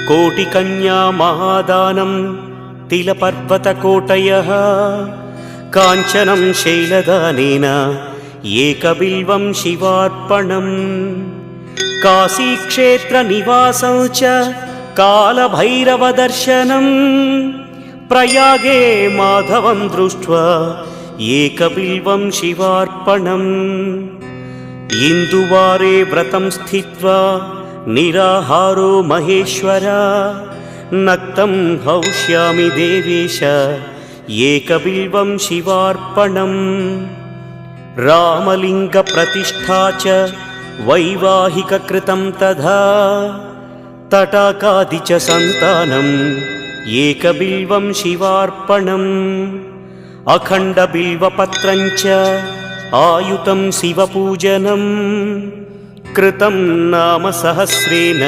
कोटिकन्या महादानं तिलपर्वतकोटयः काञ्चनं शैलदानेन एकबिल्वं शिवार्पणम् काशीक्षेत्रनिवासं च कालभैरवदर्शनम् प्रयागे माधवं दृष्ट्वा एकबिल्वं शिवार्पणम् इन्दुवारे व्रतं स्थित्वा निराहारो महेश्वर नक्तं हौष्यामि देवेश एकबिल्वं शिवार्पणम् रामलिङ्गप्रतिष्ठा च वैवाहिककृतं तथा तटाकादि च सन्तानम् एकबिल्वं शिवार्पणम् अखण्डबिल्वपत्रं च आयुतं शिवपूजनं कृतं नाम सहस्रेण